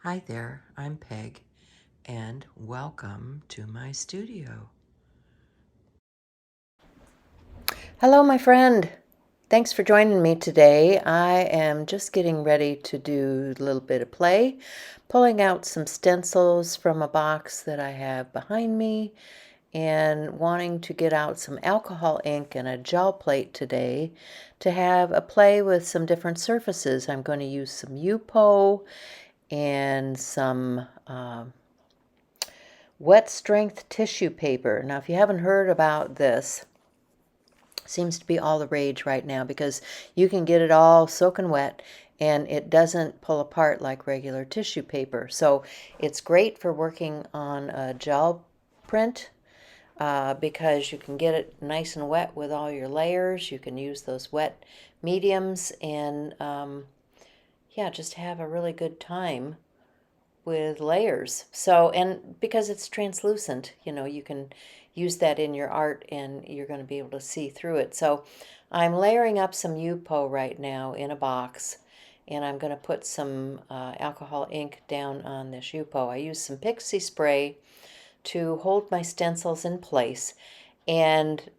Hi there, I'm Peg, and welcome to my studio. Hello, my friend. Thanks for joining me today. I am just getting ready to do a little bit of play, pulling out some stencils from a box that I have behind me, and wanting to get out some alcohol ink and a gel plate today to have a play with some different surfaces. I'm going to use some Yupo and some wet strength tissue paper. Now, if you haven't heard about this, seems to be all the rage right now because you can get it all soaking wet and it doesn't pull apart like regular tissue paper. So it's great for working on a gel print because you can get it nice and wet with all your layers. You can use those wet mediums and yeah, just have a really good time with layers. So, and because it's translucent, you can use that in your art and you're going to be able to see through it. So, I'm layering up some Yupo right now in a box, and I'm going to put some alcohol ink down on this Yupo. I use some Pixie spray to hold my stencils in place, and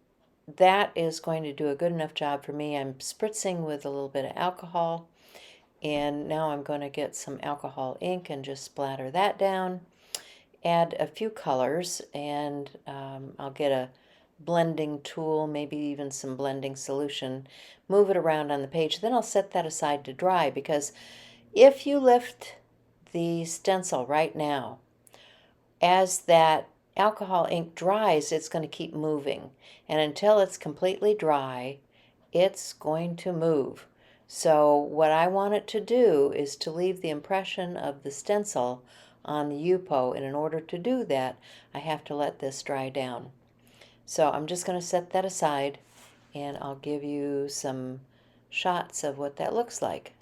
that is going to do a good enough job for me. I'm spritzing with a little bit of alcohol, and now I'm going to get some alcohol ink and just splatter that down. Add a few colors, and I'll get a blending tool, maybe even some blending solution, move it around on the page. Then I'll set that aside to dry, because if you lift the stencil right now, as that alcohol ink dries, it's going to keep moving. And until it's completely dry, it's going to move. So what I want it to do is to leave the impression of the stencil on the Yupo, and in order to do that, I have to let this dry down. So I'm just going to set that aside, and I'll give you some shots of what that looks like.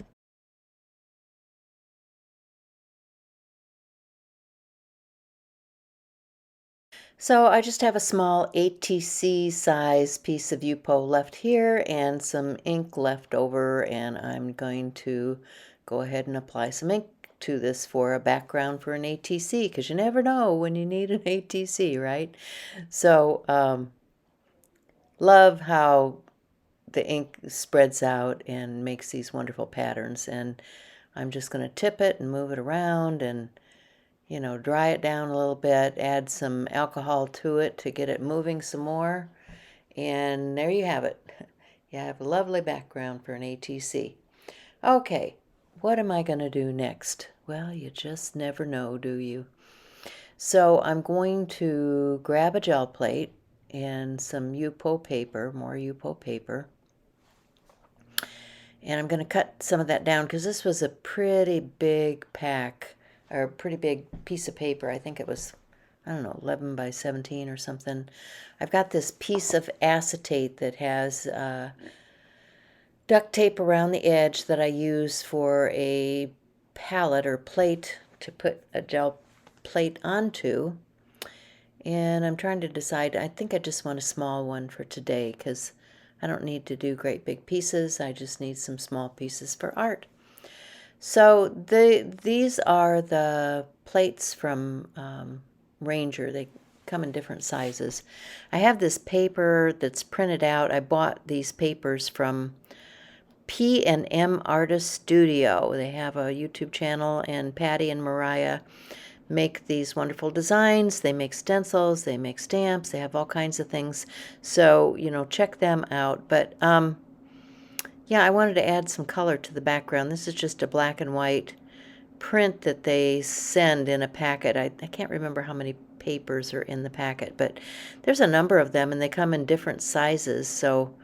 So I just have a small ATC size piece of Yupo left here and some ink left over, and I'm going to go ahead and apply some ink to this for a background for an ATC, because you never know when you need an ATC, right? So love how the ink spreads out and makes these wonderful patterns, and I'm just going to tip it and move it around and dry it down a little bit, add some alcohol to it to get it moving some more, and there you have it. You have a lovely background for an ATC. Okay, what am I going to do next? Well, you just never know, do you? So I'm going to grab a gel plate and some Yupo paper, more Yupo paper, and I'm going to cut some of that down because this was a pretty big pack, or a pretty big piece of paper. I think it was, I don't know, 11 by 17 or something. I've got this piece of acetate that has duct tape around the edge that I use for a palette or plate to put a gel plate onto. And I'm trying to decide, I think I just want a small one for today because I don't need to do great big pieces. I just need some small pieces for art. So these are the plates from Ranger. They come in different sizes. I have this paper that's printed out. I bought these papers from P&M Artist Studio. They have a YouTube channel, and Patty and Mariah make these wonderful designs. They make stencils, they make stamps, they have all kinds of things. So, check them out. But yeah, I wanted to add some color to the background. This is just a black and white print that they send in a packet. I can't remember how many papers are in the packet, but there's a number of them, and they come in different sizes. So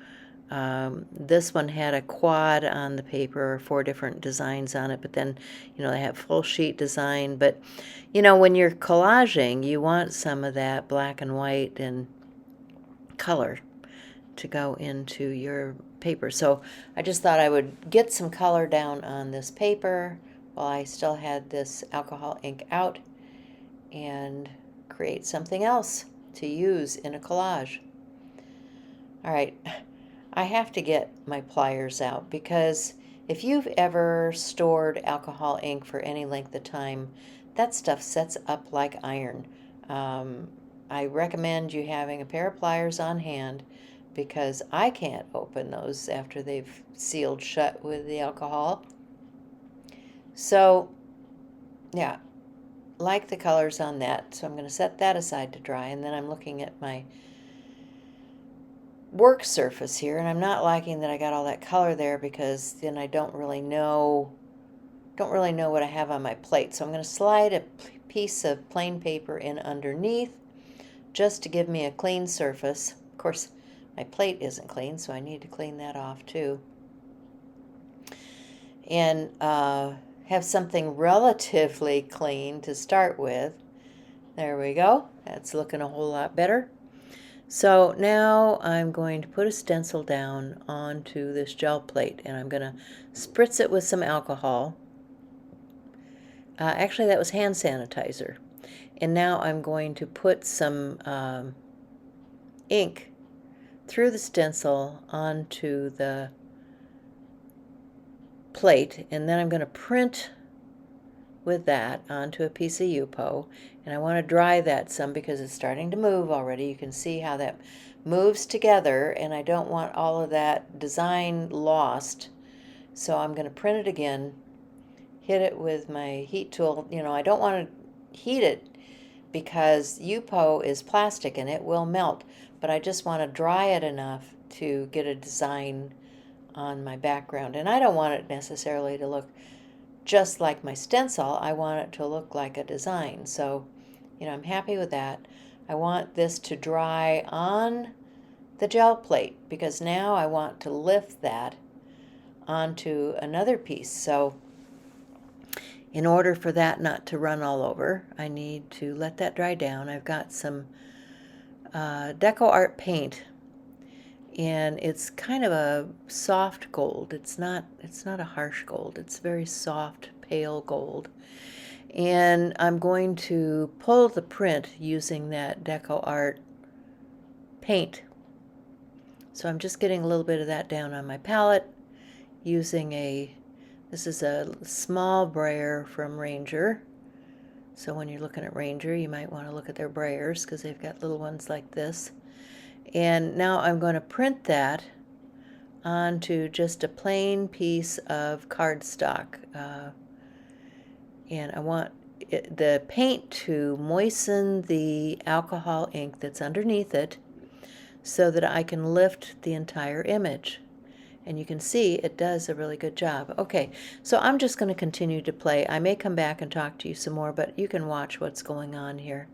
this one had a quad on the paper, 4 different designs on it, but then, they have full sheet design. But, when you're collaging, you want some of that black and white and color to go into your paper. So I just thought I would get some color down on this paper while I still had this alcohol ink out and create something else to use in a collage. All right, I have to get my pliers out because If you've ever stored alcohol ink for any length of time, that stuff sets up like iron. I recommend you having a pair of pliers on hand because I can't open those after they've sealed shut with the alcohol. So, yeah, like the colors on that. So I'm going to set that aside to dry, and then I'm looking at my work surface here, and I'm not liking that I got all that color there because then I don't really know what I have on my plate. So I'm going to slide a piece of plain paper in underneath just to give me a clean surface. Of course, my plate isn't clean, so I need to clean that off too. And have something relatively clean to start with. There we go. That's looking a whole lot better. So now I'm going to put a stencil down onto this gel plate, and I'm going to spritz it with some alcohol. Actually, that was hand sanitizer. And now I'm going to put some ink through the stencil onto the plate, and then I'm going to print with that onto a piece of Yupo, and I want to dry that some because it's starting to move already. You can see how that moves together, and I don't want all of that design lost. So I'm going to print it again, hit it with my heat tool. You know, I don't want to heat it because Yupo is plastic and it will melt, but I just want to dry it enough to get a design on my background. And I don't want it necessarily to look just like my stencil. I want it to look like a design. So, you know, I'm happy with that. I want this to dry on the gel plate because now I want to lift that onto another piece. So in order for that not to run all over, I need to let that dry down. I've got some Deco Art paint, and it's kind of a soft gold. It's not a harsh gold. It's very soft, pale gold. And I'm going to pull the print using that Deco Art paint. So I'm just getting a little bit of that down on my palette using this is a small brayer from Ranger. So when you're looking at Ranger, you might want to look at their brayers because they've got little ones like this. And now I'm going to print that onto just a plain piece of cardstock. And I want the paint to moisten the alcohol ink that's underneath it so that I can lift the entire image. And you can see it does a really good job. Okay, so I'm just going to continue to play. I may come back and talk to you some more, but you can watch what's going on here.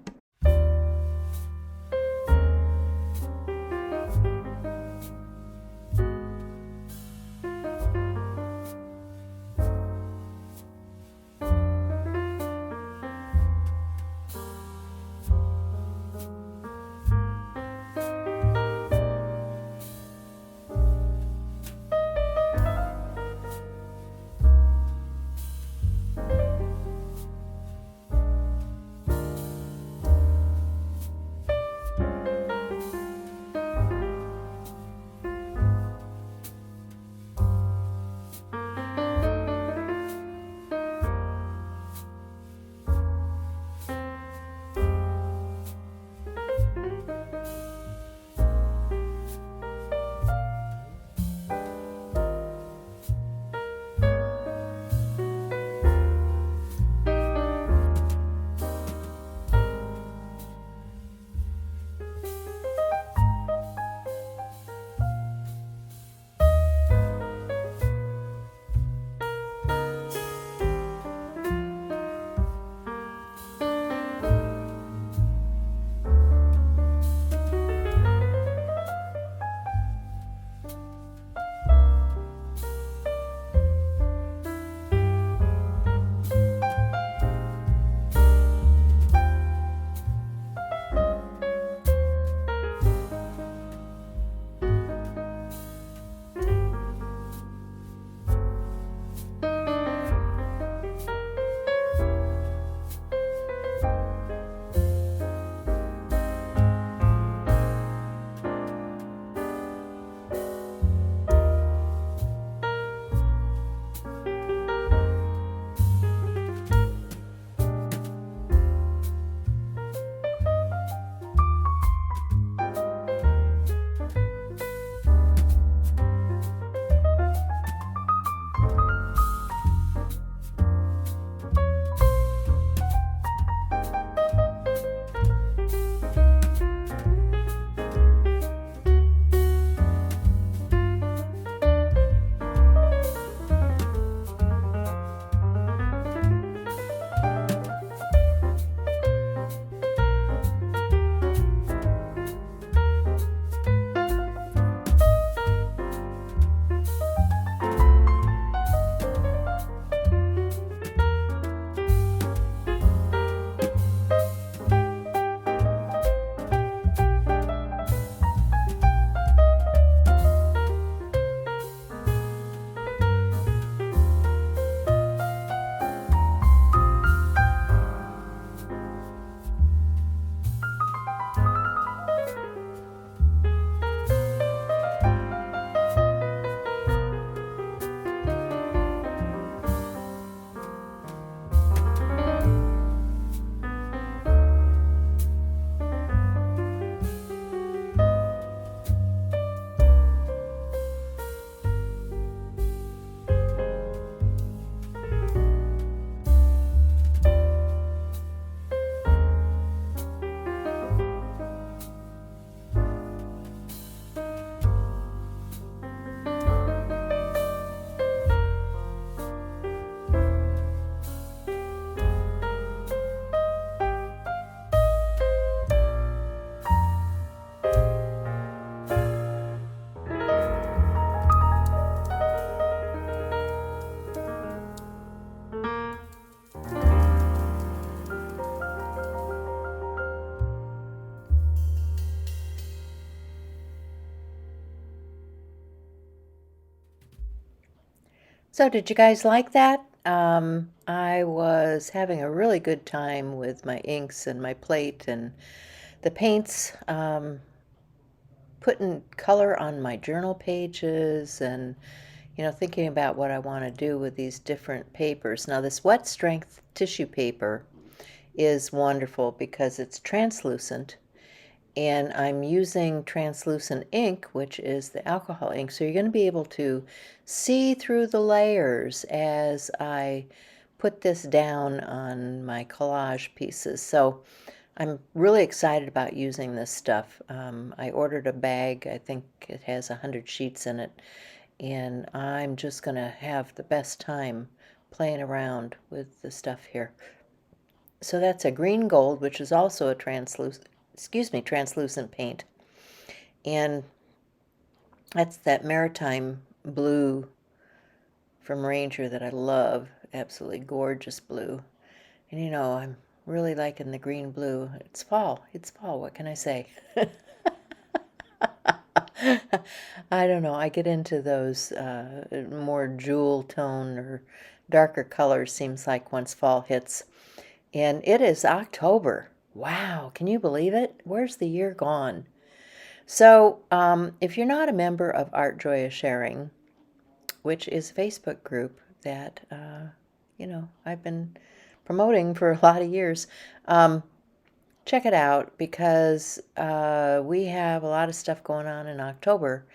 So did you guys like that? I was having a really good time with my inks and my plate and the paints, putting color on my journal pages and, thinking about what I want to do with these different papers. Now, this wet strength tissue paper is wonderful because it's translucent, and I'm using translucent ink, which is the alcohol ink. So you're going to be able to see through the layers as I put this down on my collage pieces. So I'm really excited about using this stuff. I ordered a bag. I think it has 100 sheets in it, and I'm just going to have the best time playing around with the stuff here. So that's a green gold, which is also a translucent paint. And that's that maritime blue from Ranger that I love. Absolutely gorgeous blue. And I'm really liking the green blue. It's fall. It's fall. What can I say? I don't know. I get into those more jewel tone or darker colors, seems like, once fall hits. And it is October. Wow, can you believe it? Where's the year gone? So, if you're not a member of Art Joy of Sharing, which is a Facebook group that, I've been promoting for a lot of years, check it out because we have a lot of stuff going on in October,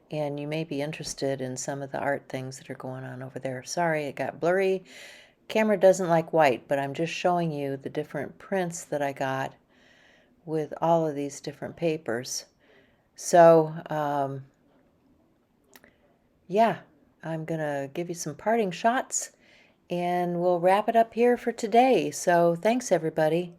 and you may be interested in some of the art things that are going on over there. Sorry, it got blurry. Camera doesn't like white, but I'm just showing you the different prints that I got with all of these different papers. So, yeah, I'm going to give you some parting shots, and we'll wrap it up here for today. So, thanks, everybody.